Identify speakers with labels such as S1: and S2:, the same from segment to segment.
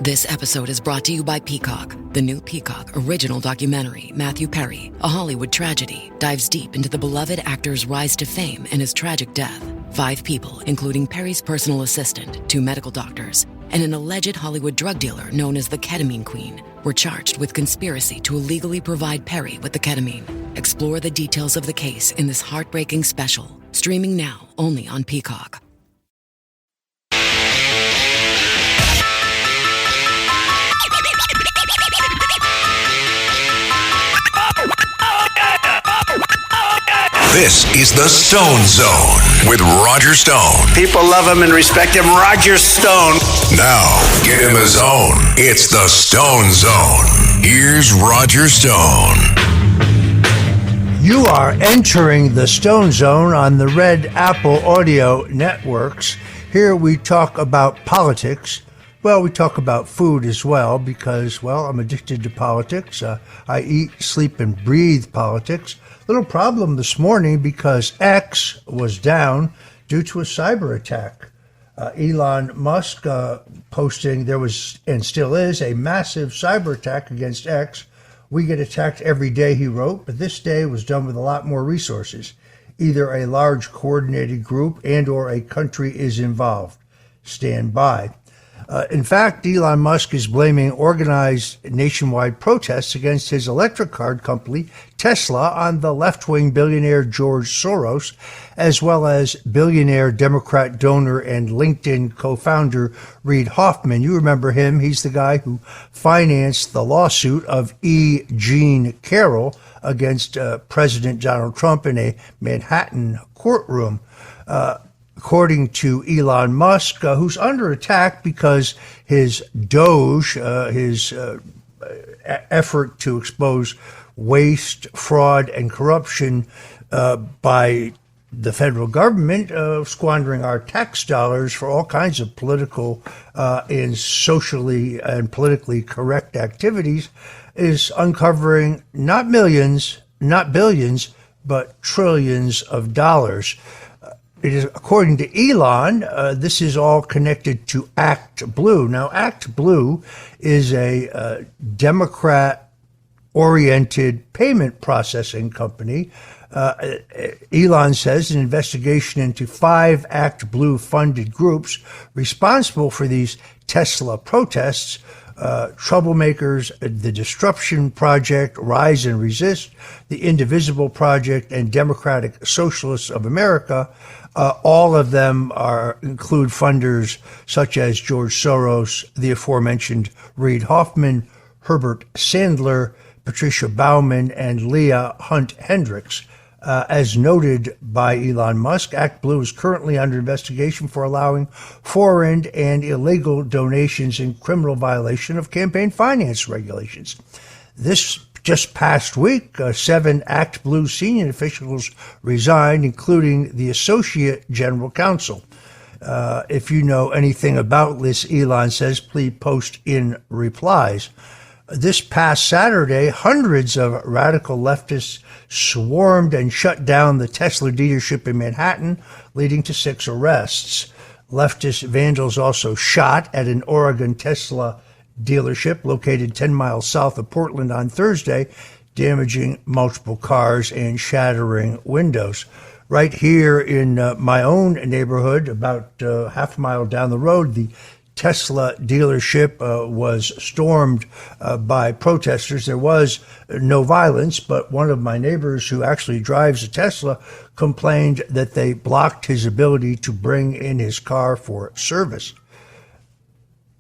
S1: This episode is brought to you by Peacock. The new Peacock original documentary, Matthew Perry, A Hollywood Tragedy, dives deep into the beloved actor's rise to fame and his tragic death. 5 people, including Perry's personal assistant, 2 medical doctors, and an alleged Hollywood drug dealer known as the Ketamine Queen, were charged with conspiracy to illegally provide Perry with the ketamine. Explore the details of the case in this heartbreaking special, streaming now only on Peacock.
S2: This is the Stone Zone with Roger Stone.
S3: People love him and respect him. Roger Stone.
S2: Now, get in the zone. It's the Stone Zone. Here's Roger Stone.
S4: You are entering the Stone Zone on the Red Apple Audio Networks. Here we talk about politics. Well, we talk about food as well because, well, I'm addicted to politics. I eat, sleep, and breathe politics. Little problem this morning because X was down due to a cyber attack. Elon Musk posting there was and still is a massive cyber attack against X. We get attacked every day, he wrote, but this day was done with a lot more resources. Either a large coordinated group and or a country is involved. Stand by. In fact, Elon Musk is blaming organized nationwide protests against his electric car company, Tesla, on the left-wing billionaire George Soros, as well as billionaire Democrat donor and LinkedIn co-founder Reid Hoffman. You remember him. He's the guy who financed the lawsuit of E. Jean Carroll against President Donald Trump in a Manhattan courtroom. According to Elon Musk, who's under attack because his Doge, his effort to expose waste, fraud, and corruption by the federal government, squandering our tax dollars for all kinds of political and socially and politically correct activities, is uncovering not millions, not billions, but trillions of dollars. It is, according to Elon, this is all connected to Act Blue. Now, Act Blue is a Democrat-oriented payment processing company. Elon says an investigation into 5 Act Blue-funded groups responsible for these Tesla protests, Troublemakers, the Disruption Project, Rise and Resist, the Indivisible Project, and Democratic Socialists of America. All of them include funders such as George Soros, the aforementioned Reid Hoffman, Herbert Sandler, Patricia Baumann, and Leah Hunt Hendricks. As noted by Elon Musk, Act Blue is currently under investigation for allowing foreign and illegal donations in criminal violation of campaign finance regulations. This just past week, 7 Act Blue senior officials resigned, including the Associate General Counsel. If you know anything about this, Elon says, please post in replies. This past Saturday, hundreds of radical leftists swarmed and shut down the Tesla dealership in Manhattan, leading to 6 arrests. Leftist vandals also shot at an Oregon Tesla dealership located 10 miles south of Portland on Thursday, damaging multiple cars and shattering windows. Right here in my own neighborhood, about half a mile down the road, the Tesla dealership was stormed by protesters. There was no violence, but one of my neighbors who actually drives a Tesla complained that they blocked his ability to bring in his car for service.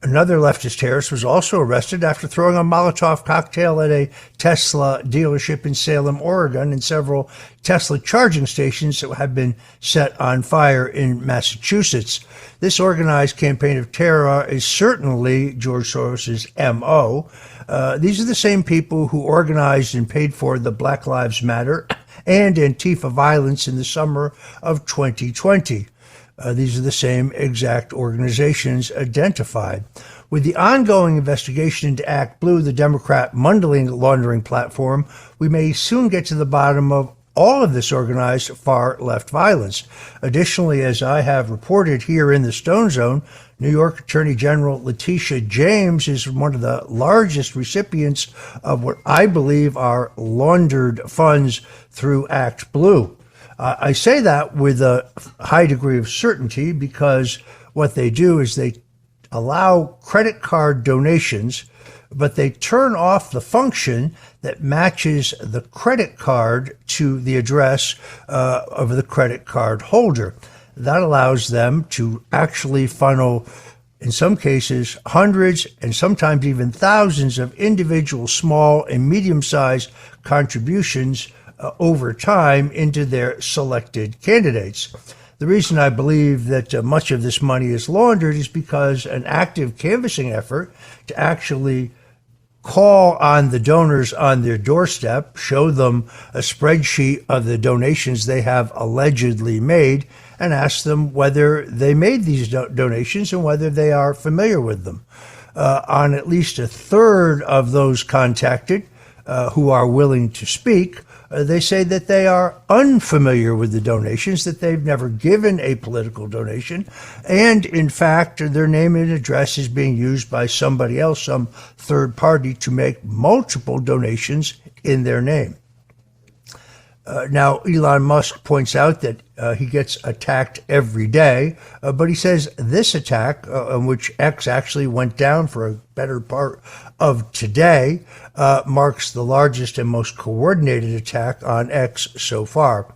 S4: Another leftist terrorist was also arrested after throwing a Molotov cocktail at a Tesla dealership in Salem, Oregon, and several Tesla charging stations that have been set on fire in Massachusetts. This organized campaign of terror is certainly George Soros's M.O. These are the same people who organized and paid for the Black Lives Matter and Antifa violence in the summer of 2020. These are the same exact organizations identified. With the ongoing investigation into Act Blue, the Democrat money laundering platform, we may soon get to the bottom of all of this organized far-left violence. Additionally, as I have reported here in the Stone Zone, New York Attorney General Letitia James is one of the largest recipients of what I believe are laundered funds through Act Blue. I say that with a high degree of certainty because what they do is they allow credit card donations, but they turn off the function that matches the credit card to the address of the credit card holder. That allows them to actually funnel, in some cases, hundreds and sometimes even thousands of individual small and medium-sized contributions over time into their selected candidates. The reason I believe that much of this money is laundered is because an active canvassing effort to actually call on the donors on their doorstep, show them a spreadsheet of the donations they have allegedly made, and ask them whether they made these donations and whether they are familiar with them. On at least a third of those contacted who are willing to speak, they say that they are unfamiliar with the donations, that they've never given a political donation, and in fact, their name and address is being used by somebody else, some third party, to make multiple donations in their name. Now, Elon Musk points out that he gets attacked every day, but he says this attack, in which X actually went down for a better part of today, marks the largest and most coordinated attack on X so far.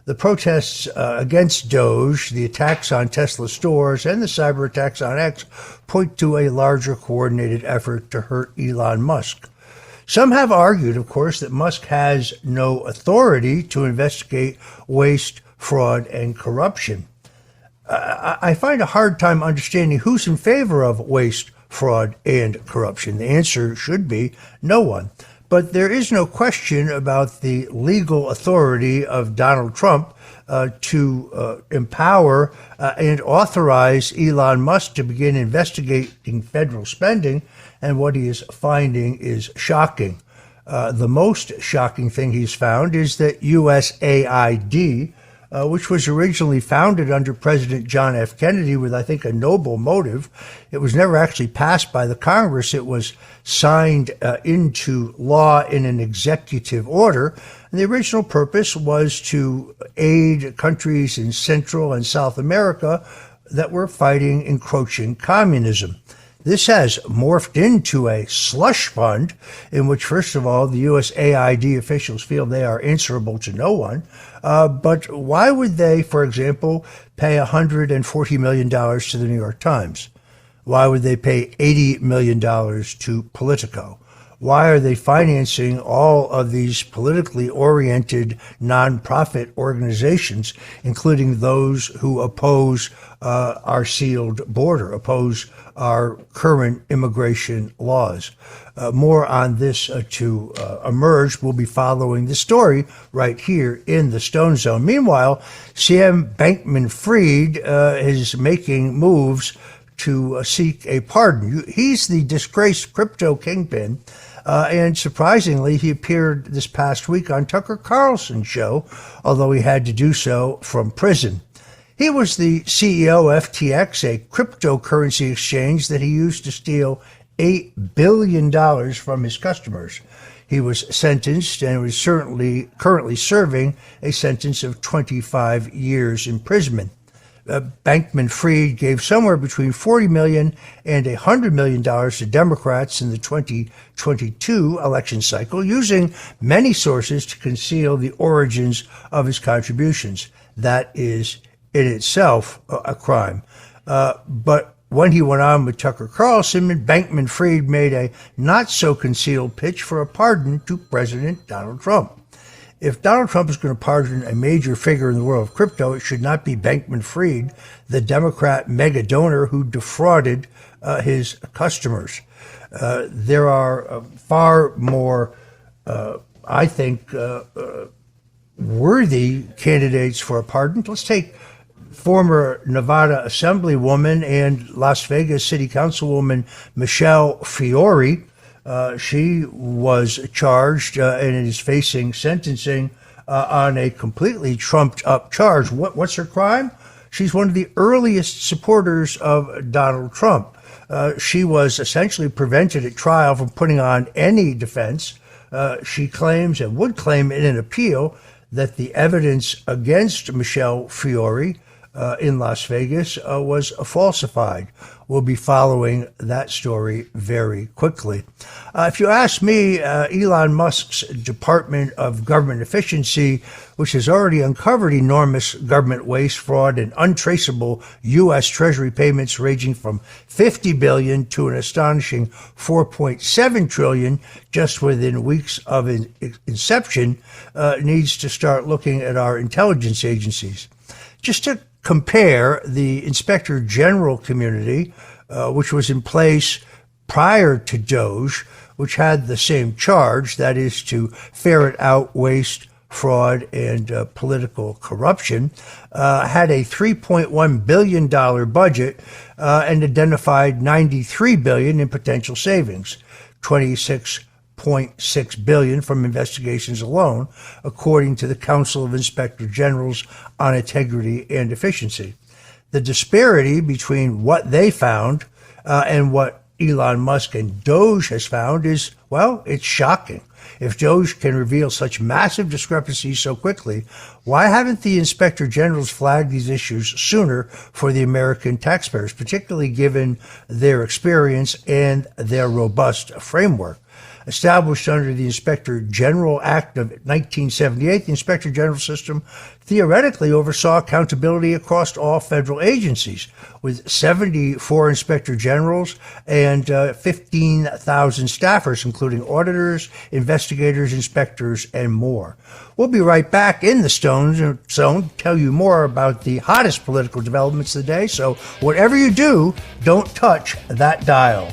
S4: The protests against Doge, the attacks on Tesla stores, and the cyber attacks on X point to a larger coordinated effort to hurt Elon Musk. Some have argued, of course, that Musk has no authority to investigate waste, fraud, and corruption. I find a hard time understanding who's in favor of waste, fraud, and corruption. The answer should be no one. But there is no question about the legal authority of Donald Trump to empower and authorize Elon Musk to begin investigating federal spending, and what he is finding is shocking. The most shocking thing he's found is that USAID, which was originally founded under President John F. Kennedy with, I think, a noble motive. It was never actually passed by the Congress. It was signed into law in an executive order. And the original purpose was to aid countries in Central and South America that were fighting encroaching communism. This has morphed into a slush fund in which, first of all, the USAID officials feel they are answerable to no one. But why would they, for example, pay $140 million to the New York Times? Why would they pay $80 million to Politico? Why are they financing all of these politically oriented nonprofit organizations, including those who oppose our sealed border, oppose our current immigration laws? More on this to emerge. We'll be following the story right here in the Stone Zone. Meanwhile, Sam Bankman-Fried is making moves to seek a pardon. He's the disgraced crypto kingpin. And surprisingly, he appeared this past week on Tucker Carlson's show, although he had to do so from prison. He was the CEO of FTX, a cryptocurrency exchange that he used to steal $8 billion from his customers. He was sentenced and was currently serving a sentence of 25 years imprisonment. Bankman-Fried gave somewhere between $40 million and $100 million to Democrats in the 2022 election cycle, using many sources to conceal the origins of his contributions. That is in itself a crime. But when he went on with Tucker Carlson, Bankman-Fried made a not-so-concealed pitch for a pardon to President Donald Trump. If Donald Trump is going to pardon a major figure in the world of crypto, it should not be Bankman-Fried, the Democrat mega donor who defrauded his customers. There are far more, I think, worthy candidates for a pardon. Let's take former Nevada Assemblywoman and Las Vegas City Councilwoman Michelle Fiore. She was charged and is facing sentencing on a completely trumped up charge. What's her crime? She's one of the earliest supporters of Donald Trump. She was essentially prevented at trial from putting on any defense. She claims and would claim in an appeal that the evidence against Michelle Fiore in Las Vegas was falsified. We'll be following that story very quickly. If you ask me, Elon Musk's Department of Government Efficiency, which has already uncovered enormous government waste, fraud, and untraceable U.S. Treasury payments ranging from $50 billion to an astonishing $4.7 trillion just within weeks of inception, needs to start looking at our intelligence agencies. Just to compare, the Inspector General community, which was in place prior to DOJ, which had the same charge, that is to ferret out waste, fraud, and political corruption, had a $3.1 billion budget and identified $93 billion in potential savings, $26.6 billion from investigations alone, according to the Council of Inspector Generals on Integrity and Efficiency. The disparity between what they found and what Elon Musk and DOJ has found is, well, it's shocking. If DOJ can reveal such massive discrepancies so quickly, why haven't the Inspector Generals flagged these issues sooner for the American taxpayers, particularly given their experience and their robust framework? Established under the Inspector General Act of 1978, the Inspector General system theoretically oversaw accountability across all federal agencies, with 74 Inspector Generals and 15,000 staffers, including auditors, investigators, inspectors, and more. We'll be right back in the Stone Zone to tell you more about the hottest political developments of the day, so whatever you do, don't touch that dial.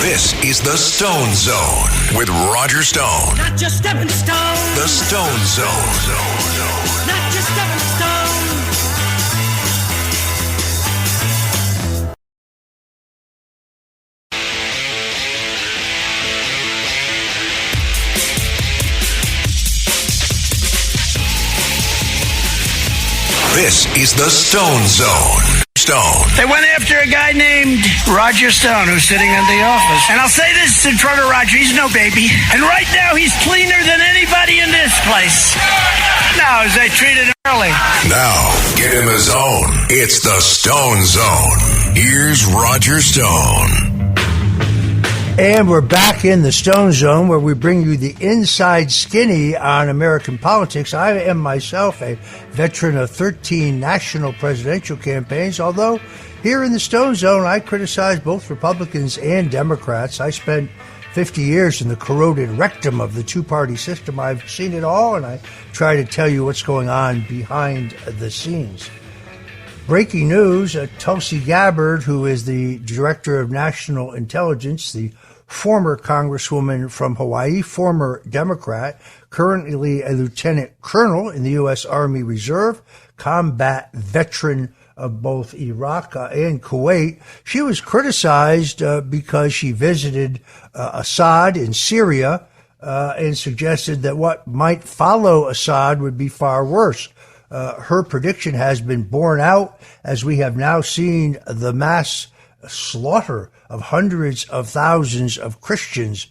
S2: This is the Stone Zone with Roger Stone.
S5: Not just stepping stone.
S2: The Stone Zone.
S5: Not just stepping stone.
S2: This is the Stone Zone. Stone.
S3: They went after a guy named Roger Stone, who's sitting in the office. And I'll say this in front of Roger, he's no baby. And right now, he's cleaner than anybody in this place. Now, as they treated him early.
S2: Now, get in the zone. It's the Stone Zone. Here's Roger Stone.
S4: And we're back in the Stone Zone, where we bring you the inside skinny on American politics. I am myself a veteran of 13 national presidential campaigns, although here in the Stone Zone, I criticize both Republicans and Democrats. I spent 50 years in the corroded rectum of the two-party system. I've seen it all, and I try to tell you what's going on behind the scenes. Breaking news, Tulsi Gabbard, who is the Director of National Intelligence, the former Congresswoman from Hawaii, former Democrat, currently a lieutenant colonel in the U.S. Army Reserve, combat veteran of both Iraq and Kuwait. She was criticized because she visited Assad in Syria and suggested that what might follow Assad would be far worse. Her prediction has been borne out as we have now seen the mass slaughter of hundreds of thousands of Christians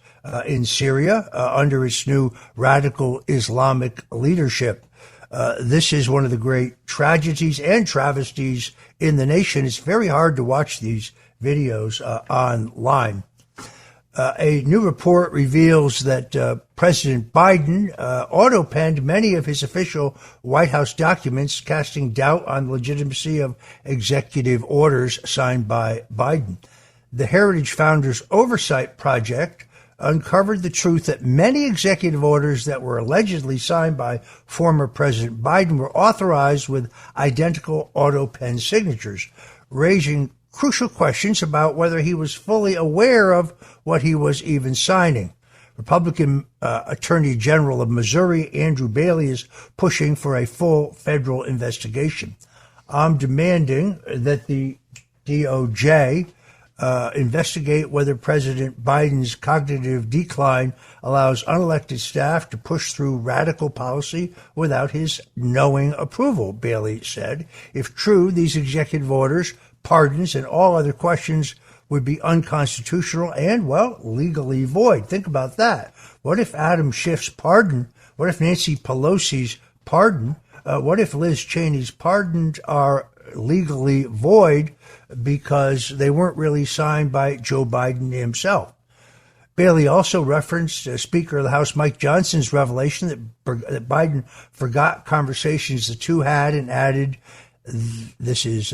S4: in Syria under its new radical Islamic leadership. This is one of the great tragedies and travesties in the nation. It's very hard to watch these videos online. A new report reveals that President Biden auto-penned many of his official White House documents, casting doubt on the legitimacy of executive orders signed by Biden. The Heritage Founders Oversight Project uncovered the truth that many executive orders that were allegedly signed by former President Biden were authorized with identical auto-pen signatures, raising crucial questions about whether he was fully aware of what he was even signing. Republican Attorney General of Missouri, Andrew Bailey, is pushing for a full federal investigation. I'm demanding that the DOJ investigate whether President Biden's cognitive decline allows unelected staff to push through radical policy without his knowing approval, Bailey said. If true, these executive orders, pardons, and all other questions would be unconstitutional and, well, legally void. Think about that. What if Adam Schiff's pardon, what if Nancy Pelosi's pardon, what if Liz Cheney's pardons are legally void because they weren't really signed by Joe Biden himself? Bailey also referenced Speaker of the House Mike Johnson's revelation that Biden forgot conversations the two had and added, this is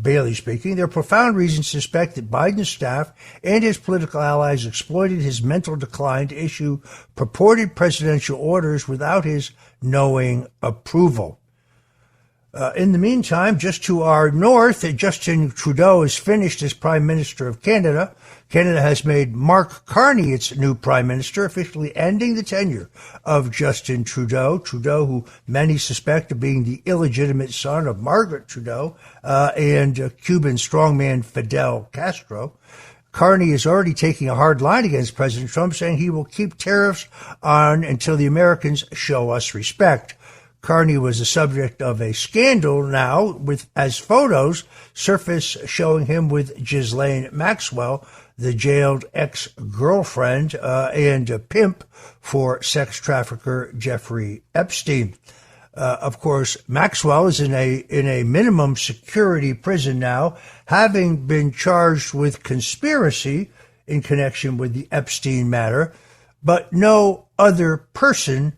S4: Bailey speaking, there are profound reasons to suspect that Biden's staff and his political allies exploited his mental decline to issue purported presidential orders without his knowing approval. In the meantime, just to our north, Justin Trudeau is finished as Prime Minister of Canada. Canada has made Mark Carney its new Prime Minister, officially ending the tenure of Justin Trudeau. Trudeau, who many suspect of being the illegitimate son of Margaret Trudeau and Cuban strongman Fidel Castro. Carney is already taking a hard line against President Trump, saying he will keep tariffs on until the Americans show us respect. Carney was the subject of a scandal now, as photos surface showing him with Ghislaine Maxwell, the jailed ex-girlfriend and a pimp for sex trafficker Jeffrey Epstein. Of course, Maxwell is in a minimum security prison now, having been charged with conspiracy in connection with the Epstein matter, but no other person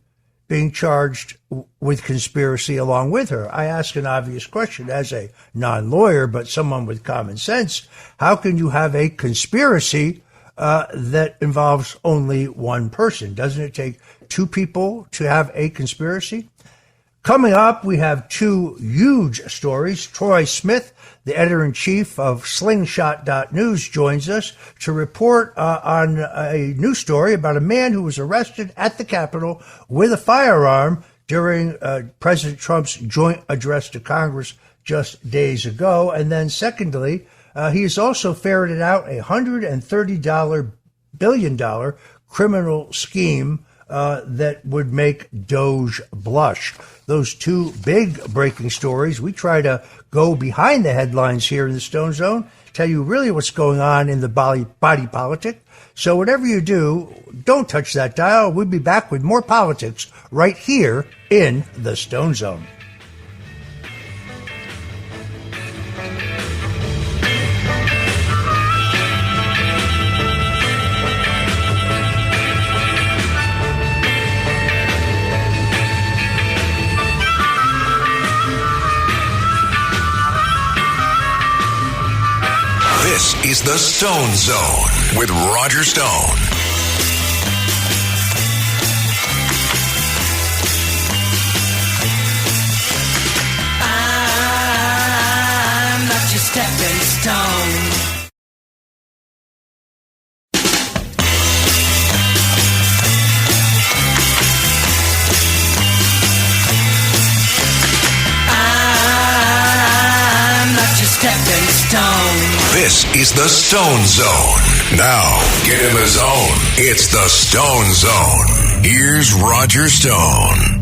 S4: being charged with conspiracy along with her. I ask an obvious question as a non-lawyer, but someone with common sense. How can you have a conspiracy that involves only one person? Doesn't it take two people to have a conspiracy? Coming up, we have two huge stories. Troy Smith, the editor-in-chief of Slingshot.news, joins us to report on a new story about a man who was arrested at the Capitol with a firearm during President Trump's joint address to Congress just days ago. And then secondly, he has also ferreted out a $130 billion criminal scheme that would make Doge blush. Those two big breaking stories. We try to go behind the headlines here in the Stone Zone, tell you really what's going on in the body politic. So whatever you do, don't touch that dial. We'll be back with more politics right here in the Stone Zone.
S2: This is the Stone Zone with Roger Stone.
S5: I'm not your stepping stone. I'm not your stepping stone.
S2: This is the Stone Zone. Now, get in the zone. It's the Stone Zone. Here's Roger Stone.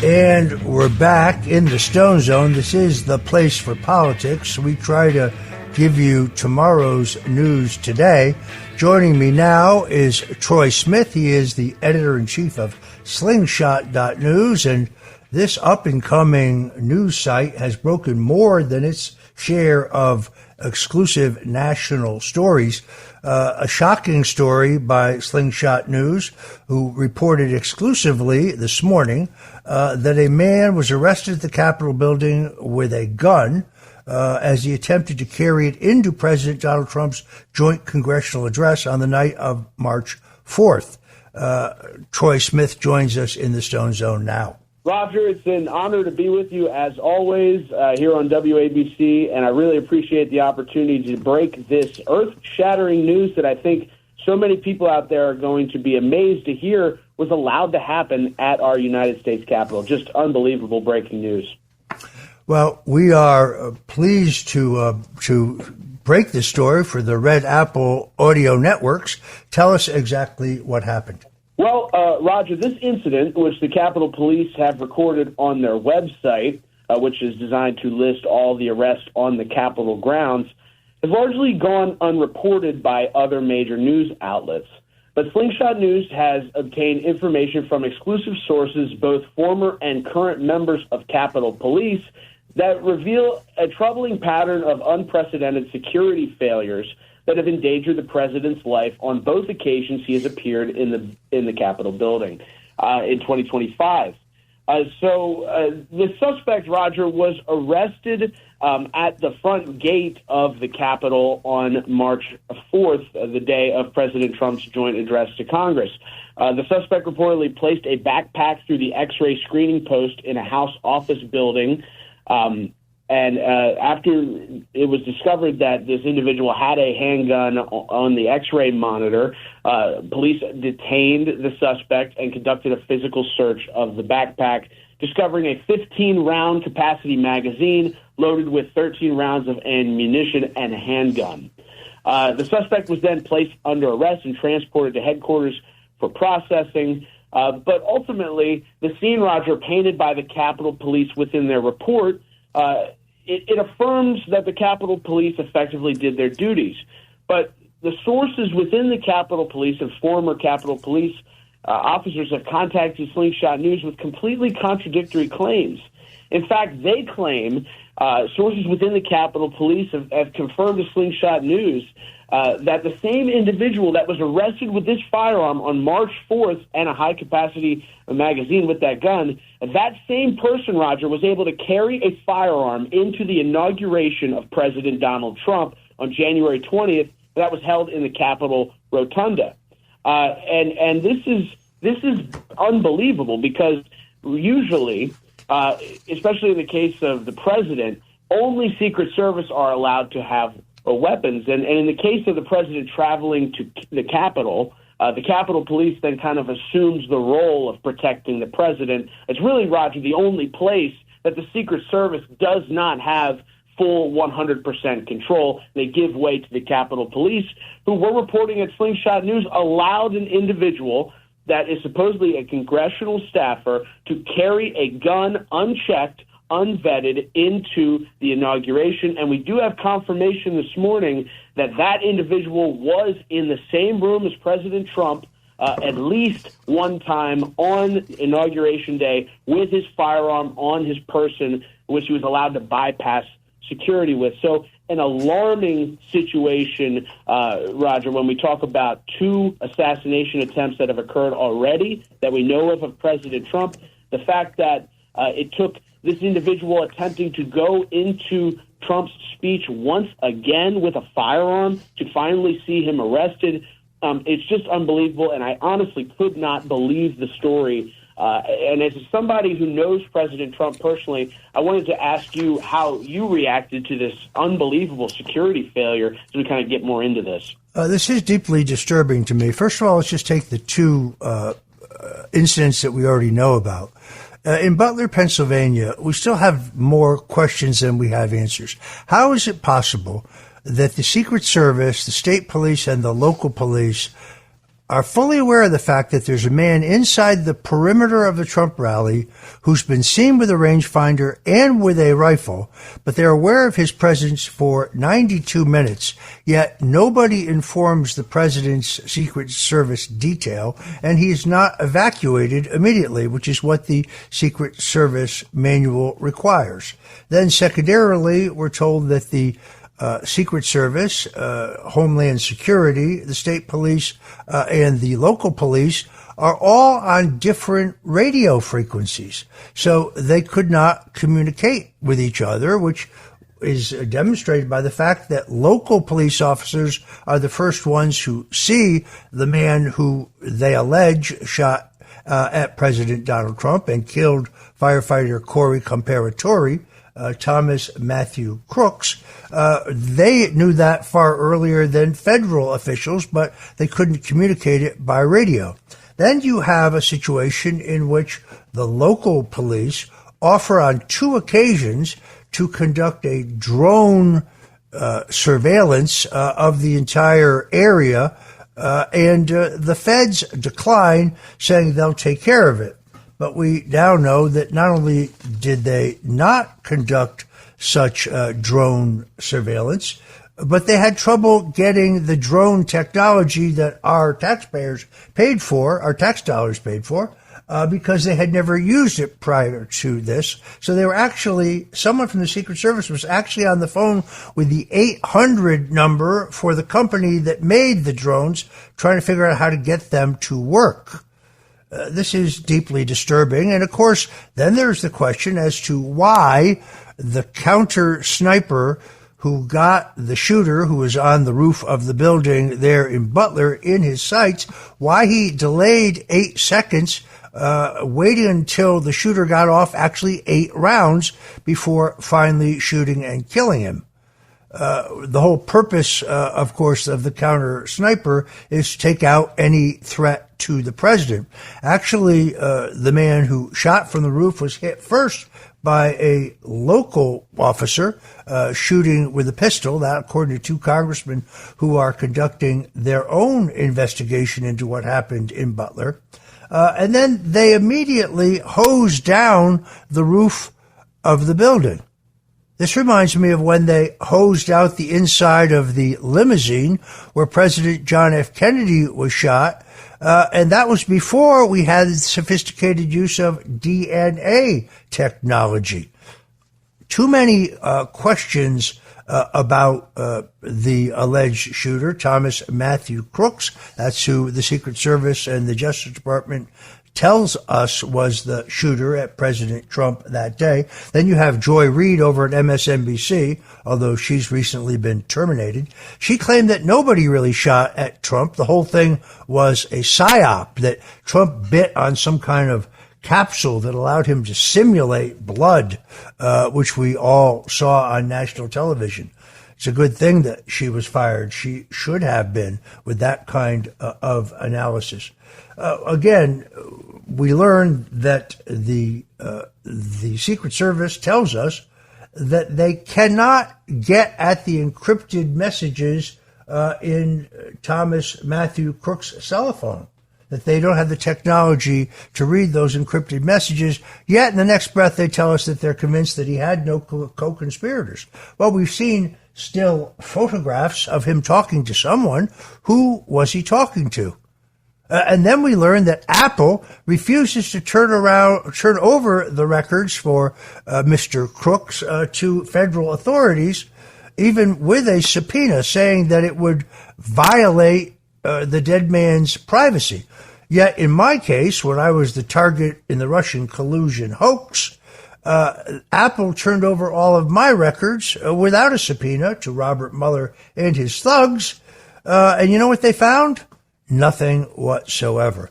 S4: And we're back in the Stone Zone. This is the place for politics. We try to give you tomorrow's news today. Joining me now is Troy Smith. He is the editor-in-chief of Slingshot.news, and this up-and-coming news site has broken more than its share of exclusive national stories. A shocking story by Slingshot News, who reported exclusively this morning that a man was arrested at the Capitol building with a gun as he attempted to carry it into President Donald Trump's joint congressional address on the night of March 4th. Troy Smith joins us in the Stone Zone now.
S6: Roger, it's an honor to be with you as always here on WABC, and I really appreciate the opportunity to break this earth-shattering news that I think so many people out there are going to be amazed to hear was allowed to happen at our United States Capitol. Just unbelievable breaking news.
S4: Well, we are pleased to break this story for the Red Apple Audio Networks. Tell us exactly what happened.
S6: Well, Roger, this incident, which the Capitol Police have recorded on their website, which is designed to list all the arrests on the Capitol grounds, has largely gone unreported by other major news outlets. But Slingshot News has obtained information from exclusive sources, both former and current members of Capitol Police, that reveal a troubling pattern of unprecedented security failures that have endangered the president's life on both occasions he has appeared in the Capitol building in 2025. The suspect, Roger, was arrested at the front gate of the Capitol on March 4th, the day of President Trump's joint address to Congress. The suspect reportedly placed a backpack through the X-ray screening post in a House office building. And after it was discovered that this individual had a handgun on the X-ray monitor, police detained the suspect and conducted a physical search of the backpack, discovering a 15-round capacity magazine loaded with 13 rounds of ammunition and a handgun. The suspect was then placed under arrest and transported to headquarters for processing. But ultimately, the scene, Roger, painted by the Capitol Police within their report, it affirms that the Capitol Police effectively did their duties. But the sources within the Capitol Police and former Capitol Police officers have contacted Slingshot News with completely contradictory claims. In fact, they claim, sources within the Capitol Police have confirmed to Slingshot News that the same individual that was arrested with this firearm on March 4th and a high-capacity magazine with that gun, that same person, Roger, was able to carry a firearm into the inauguration of President Donald Trump on January 20th that was held in the Capitol Rotunda. And this is unbelievable because usually, especially in the case of the president, only Secret Service are allowed to have weapons. And in the case of the president traveling to the Capitol Police then kind of assumes the role of protecting the president. It's really, Roger, the only place that the Secret Service does not have full 100% control. They give way to the Capitol Police, who were reporting at Slingshot News allowed an individual that is supposedly a congressional staffer to carry a gun unchecked, unvetted into the inauguration. And we do have confirmation this morning that that individual was in the same room as President Trump at least one time on Inauguration Day with his firearm on his person, which he was allowed to bypass security with. So an alarming situation, Roger, when we talk about two assassination attempts that have occurred already that we know of President Trump, the fact that it took this individual attempting to go into Trump's speech once again with a firearm to finally see him arrested. It's just unbelievable, and I honestly could not believe the story. And as somebody who knows President Trump personally, I wanted to ask you how you reacted to this unbelievable security failure as we kind of get more into this.
S4: This is deeply disturbing to me. First of all, let's just take the two incidents that we already know about. In Butler, Pennsylvania, we still have more questions than we have answers. How is it possible that the Secret Service, the state police, and the local police are fully aware of the fact that there's a man inside the perimeter of the Trump rally who's been seen with a rangefinder and with a rifle, but they're aware of his presence for 92 minutes, yet nobody informs the president's Secret Service detail, and he is not evacuated immediately, which is what the Secret Service manual requires. Then secondarily, we're told that the Secret Service, Homeland Security, the state police, and the local police are all on different radio frequencies. So they could not communicate with each other, which is demonstrated by the fact that local police officers are the first ones who see the man who they allege shot at President Donald Trump and killed firefighter Corey Comparatori, Thomas Matthew Crooks. They knew that far earlier than federal officials, but they couldn't communicate it by radio. Then you have a situation in which the local police offer on 2 occasions to conduct a drone surveillance of the entire area, and the feds decline, saying they'll take care of it. But we now know that not only did they not conduct such drone surveillance, but they had trouble getting the drone technology that our taxpayers paid for, our tax dollars paid for, because they had never used it prior to this. So they were actually, someone from the Secret Service was actually on the phone with the 800 number for the company that made the drones, trying to figure out how to get them to work. This is deeply disturbing. And of course, then there's the question as to why the counter sniper who got the shooter who was on the roof of the building there in Butler in his sights, why he delayed 8 seconds, waiting until the shooter got off actually 8 rounds before finally shooting and killing him. The whole purpose, of course, of the counter sniper is to take out any threat to the president. Actually, the man who shot from the roof was hit first by a local officer shooting with a pistol. That, according to 2 congressmen who are conducting their own investigation into what happened in Butler. And then they immediately hosed down the roof of the building. This reminds me of when they hosed out the inside of the limousine where President John F. Kennedy was shot. And that was before we had the sophisticated use of DNA technology. Too many questions about the alleged shooter, Thomas Matthew Crooks. That's who the Secret Service and the Justice Department tells us was the shooter at President Trump that day. Then you have Joy Reid over at MSNBC, although she's recently been terminated. She claimed that nobody really shot at Trump. The whole thing was a psyop, that Trump bit on some kind of capsule that allowed him to simulate blood, which we all saw on national television. It's a good thing that she was fired. She should have been, with that kind of analysis. Again, we learned that the Secret Service tells us that they cannot get at the encrypted messages in Thomas Matthew Crooks' cell phone, that they don't have the technology to read those encrypted messages, yet in the next breath they tell us that they're convinced that he had no co-conspirators. Well, we've seen still photographs of him talking to someone. Who was he talking to? And then we learned that Apple refuses to turn over the records for Mr. Crooks to federal authorities, even with a subpoena, saying that it would violate the dead man's privacy. Yet in my case, when I was the target in the Russian collusion hoax, Apple turned over all of my records without a subpoena to Robert Mueller and his thugs. And you know what they found? Nothing whatsoever.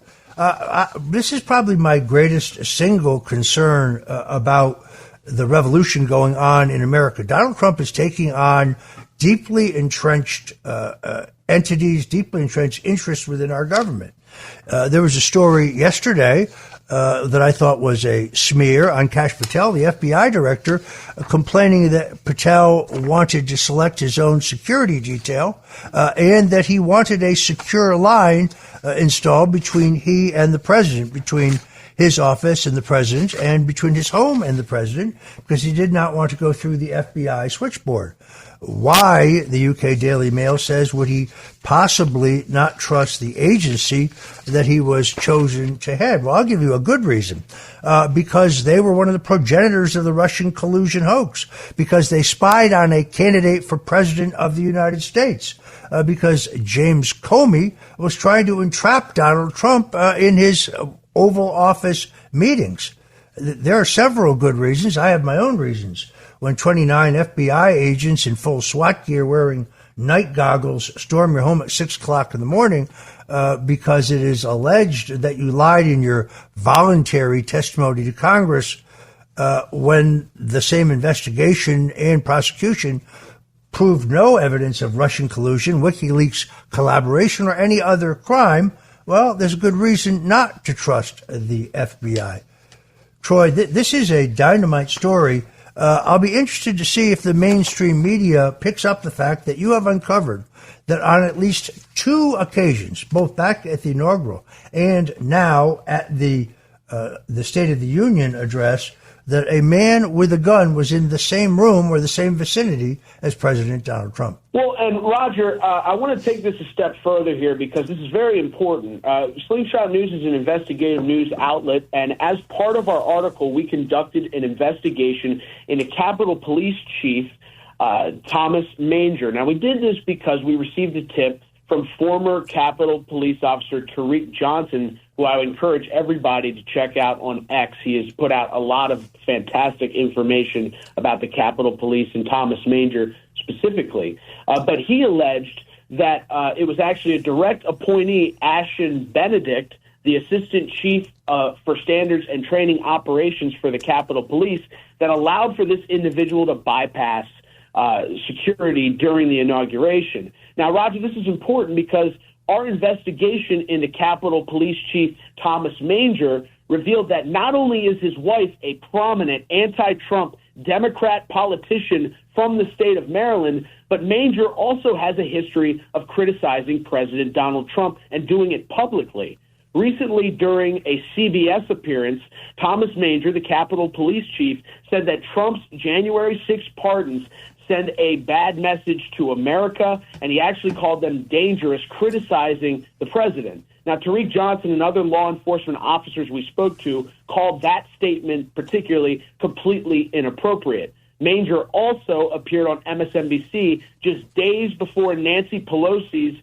S4: This is probably my greatest single concern about the revolution going on in America. Donald Trump is taking on deeply entrenched entities, deeply entrenched interests within our government. There was a story yesterday that I thought was a smear on Kash Patel, the FBI director, complaining that Patel wanted to select his own security detail and that he wanted a secure line installed between he and the president, between his office and the president, and between his home and the president, because he did not want to go through the FBI switchboard. Why, the UK Daily Mail says, would he possibly not trust the agency that he was chosen to head? Well, I'll give you a good reason. Because they were one of the progenitors of the Russian collusion hoax. Because they spied on a candidate for president of the United States. Because James Comey was trying to entrap Donald Trump in his Oval Office meetings. There are several good reasons. I have my own reasons. When 29 FBI agents in full SWAT gear wearing night goggles, storm your home at 6 o'clock in the morning because it is alleged that you lied in your voluntary testimony to Congress when the same investigation and prosecution proved no evidence of Russian collusion, WikiLeaks collaboration, or any other crime. Well, there's a good reason not to trust the FBI. Troy, this is a dynamite story. I'll be interested to see if the mainstream media picks up the fact that you have uncovered that on at least 2 occasions, both back at the inaugural and now at the State of the Union address, that a man with a gun was in the same room or the same vicinity as President Donald Trump.
S6: Well, and Roger, I want to take this a step further here because this is very important. Slingshot News is an investigative news outlet, and as part of our article, we conducted an investigation into Capitol Police Chief Thomas Manger. Now, we did this because we received a tip from former Capitol Police Officer Tariq Johnson, who I would encourage everybody to check out on X. He has put out a lot of fantastic information about the Capitol Police and Thomas Manger specifically. But he alleged that it was actually a direct appointee, Ashton Benedict, the Assistant Chief for Standards and Training Operations for the Capitol Police, that allowed for this individual to bypass security during the inauguration. Now, Roger, this is important because our investigation into Capitol Police Chief Thomas Manger revealed that not only is his wife a prominent anti-Trump Democrat politician from the state of Maryland, but Manger also has a history of criticizing President Donald Trump and doing it publicly. Recently, during a CBS appearance, Thomas Manger, the Capitol Police Chief, said that Trump's January 6 pardons send a bad message to America, and he actually called them dangerous, criticizing the president. Now, Tariq Johnson and other law enforcement officers we spoke to called that statement particularly completely inappropriate. Manger also appeared on MSNBC just days before Nancy Pelosi's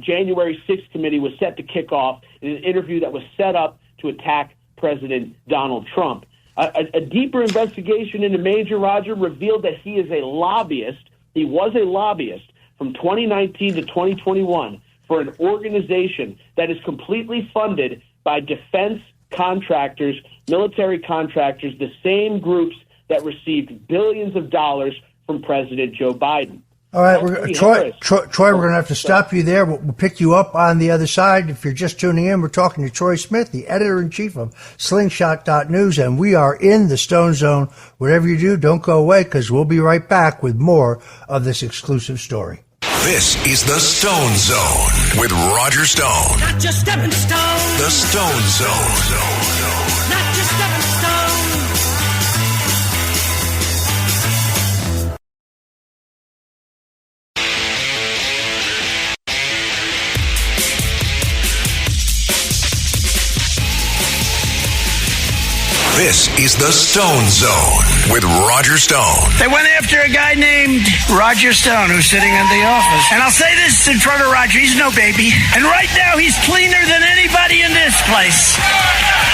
S6: January 6th committee was set to kick off in an interview that was set up to attack President Donald Trump. A deeper investigation into Manger, Roger, revealed that he is a lobbyist. He was a lobbyist from 2019 to 2021 for an organization that is completely funded by defense contractors, military contractors, the same groups that received billions of dollars from President Joe Biden.
S4: All right, Troy, we're going to have to stop you there. We'll pick you up on the other side. If you're just tuning in, we're talking to Troy Smith, the editor-in-chief of Slingshot.News, and we are in the Stone Zone. Whatever you do, don't go away, because we'll be right back with more of this exclusive story.
S2: This is the Stone Zone with Roger Stone.
S5: Not just stepping stone.
S2: The Stone Zone.
S5: Not just stepping stone.
S2: This is the Stone Zone with Roger Stone.
S3: They went after a guy named Roger Stone who's sitting in the office. And I'll say this in front of Roger, he's no baby. And right now he's cleaner than anybody in this place.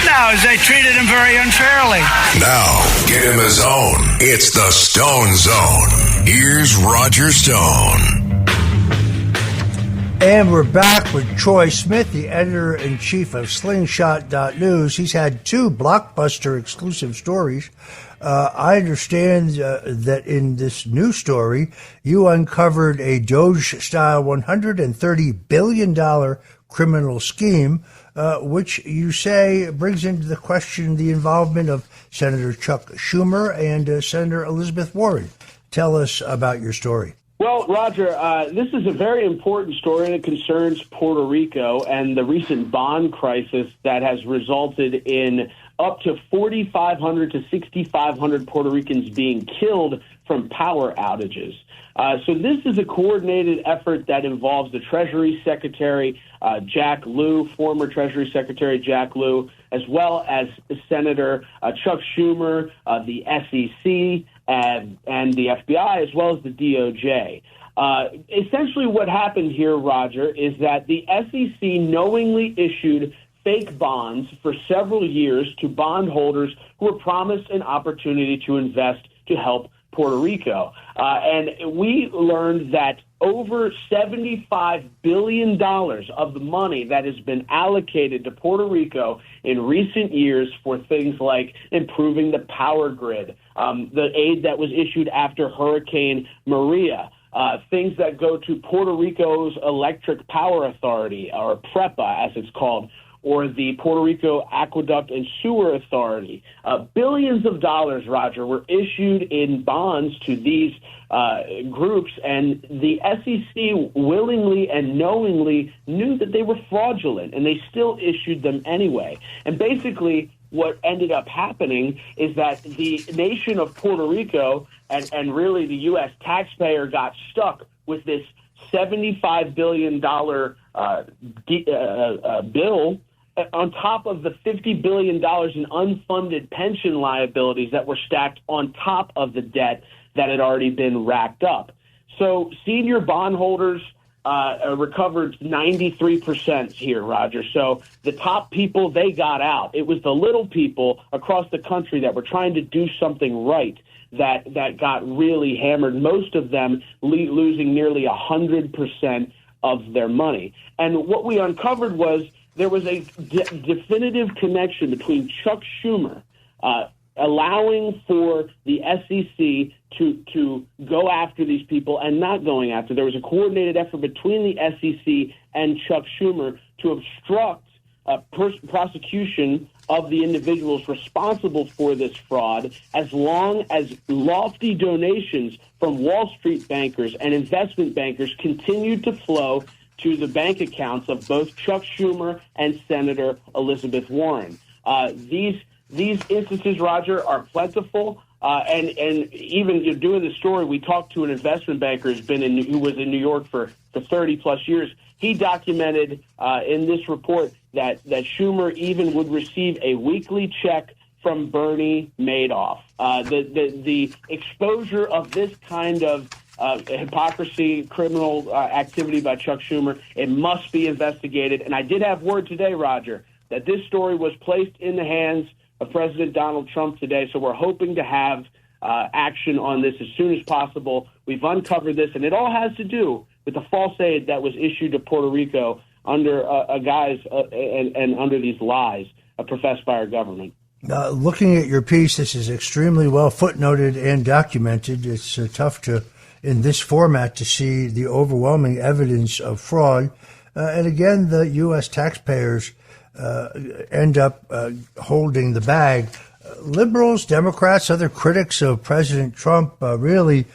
S3: No, they treated him very unfairly.
S2: Now, get in the zone. It's the Stone Zone. Here's Roger Stone.
S4: And we're back with Troy Smith, the editor-in-chief of Slingshot.News. He's had 2 blockbuster exclusive stories. I understand that in this new story, you uncovered a Doge-style $130 billion criminal scheme, which you say brings into the question the involvement of Senator Chuck Schumer and Senator Elizabeth Warren. Tell us about your story.
S6: Well, Roger, this is a very important story, and it concerns Puerto Rico and the recent bond crisis that has resulted in up to 4,500 to 6,500 Puerto Ricans being killed from power outages. So this is a coordinated effort that involves the Treasury Secretary, Jack Lew, former Treasury Secretary Jack Lew, as well as Senator Chuck Schumer, the SEC, and the FBI, as well as the DOJ. Essentially what happened here, Roger, is that the SEC knowingly issued fake bonds for several years to bondholders who were promised an opportunity to invest to help Puerto Rico. And we learned that over $75 billion of the money that has been allocated to Puerto Rico in recent years for things like improving the power grid, the aid that was issued after Hurricane Maria, things that go to Puerto Rico's Electric Power Authority, or PREPA as it's called, or the Puerto Rico Aqueduct and Sewer Authority. Billions of dollars, Roger, were issued in bonds to these groups, and the SEC willingly and knowingly knew that they were fraudulent, and they still issued them anyway. And basically, what ended up happening is that the nation of Puerto Rico and really the U.S. taxpayer got stuck with this $75 billion bill on top of the $50 billion in unfunded pension liabilities that were stacked on top of the debt that had already been racked up. So senior bondholders recovered 93% here, Roger. So the top people, they got out. It was the little people across the country that were trying to do something right that got really hammered, most of them losing nearly 100% of their money. And what we uncovered was there was a definitive connection between Chuck Schumer allowing for the SEC to go after these people and not going after. There was a coordinated effort between the SEC and Chuck Schumer to obstruct prosecution of the individuals responsible for this fraud, as long as lofty donations from Wall Street bankers and investment bankers continued to flow to the bank accounts of both Chuck Schumer and Senator Elizabeth Warren. These instances, Roger, are plentiful. And even doing the story, we talked to an investment banker who was in New York for 30 plus years. He documented in this report that Schumer even would receive a weekly check from Bernie Madoff. The exposure of this kind of hypocrisy, criminal activity by Chuck Schumer, it must be investigated. And I did have word today, Roger, that this story was placed in the hands of President Donald Trump today. So we're hoping to have action on this as soon as possible. We've uncovered this, and it all has to do with the false aid that was issued to Puerto Rico under a guise and under these lies professed by our government.
S4: Looking at your piece, this is extremely well footnoted and documented. It's tough to, in this format, to see the overwhelming evidence of fraud. And again, the U.S. taxpayers end up holding the bag. Liberals, Democrats, other critics of President Trump really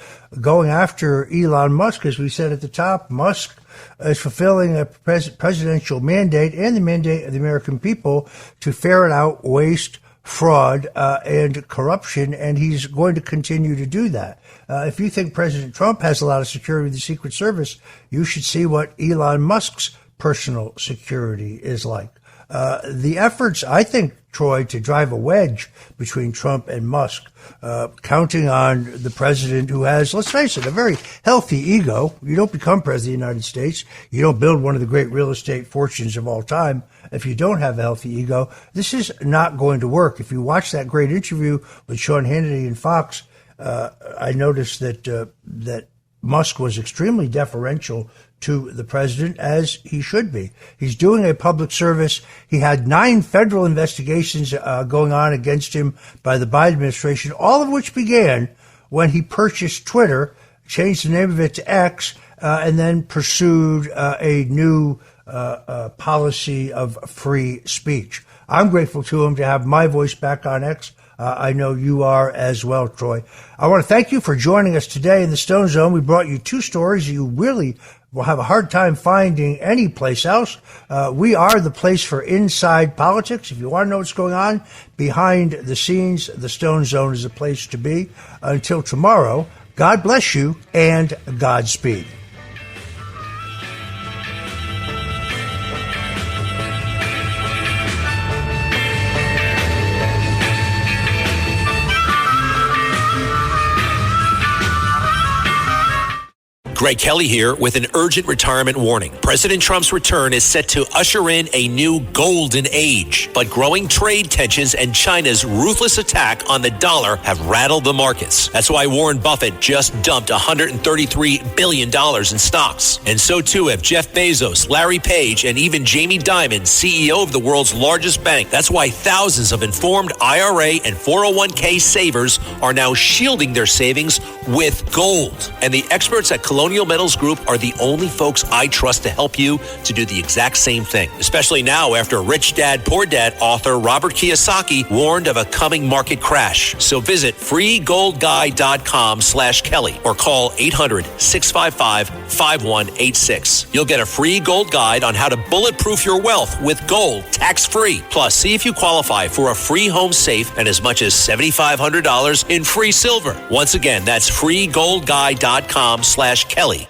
S4: going after Elon Musk. As we said at the top, Musk is fulfilling a presidential mandate and the mandate of the American people to ferret out waste, fraud, and corruption, and he's going to continue to do that. If you think President Trump has a lot of security with the Secret Service, you should see what Elon Musk's personal security is like. The efforts, I think, Troy, to drive a wedge between Trump and Musk, counting on the president who has, let's face it, a very healthy ego. You don't become president of the United States. You don't build one of the great real estate fortunes of all time if you don't have a healthy ego. This is not going to work. If you watch that great interview with Sean Hannity and Fox, I noticed that Musk was extremely deferential to the president, as he should be. He's doing a public service. He had 9 federal investigations going on against him by the Biden administration, all of which began when he purchased Twitter, changed the name of it to X, and then pursued a new policy of free speech. I'm grateful to him to have my voice back on X. I know you are as well, Troy. I want to thank you for joining us today in the Stone Zone. We brought you 2 stories you really will have a hard time finding any place else. We are the place for inside politics. If you want to know what's going on behind the scenes, the Stone Zone is a place to be. Until tomorrow, God bless you and Godspeed.
S7: Greg Kelly here with an urgent retirement warning. President Trump's return is set to usher in a new golden age, but growing trade tensions and China's ruthless attack on the dollar have rattled the markets. That's why Warren Buffett just dumped $133 billion in stocks. And so too have Jeff Bezos, Larry Page, and even Jamie Dimon, CEO of the world's largest bank. That's why thousands of informed IRA and 401k savers are now shielding their savings with gold. And the experts at Colonial Metals Group are the only folks I trust to help you to do the exact same thing, especially now after Rich Dad Poor Dad author Robert Kiyosaki warned of a coming market crash. So visit freegoldguide.com/Kelly or call 800-655-5186. You'll get a free gold guide on how to bulletproof your wealth with gold tax-free. Plus, see if you qualify for a free home safe and as much as $7,500 in free silver. Once again, that's freegoldguide.com/Kelly.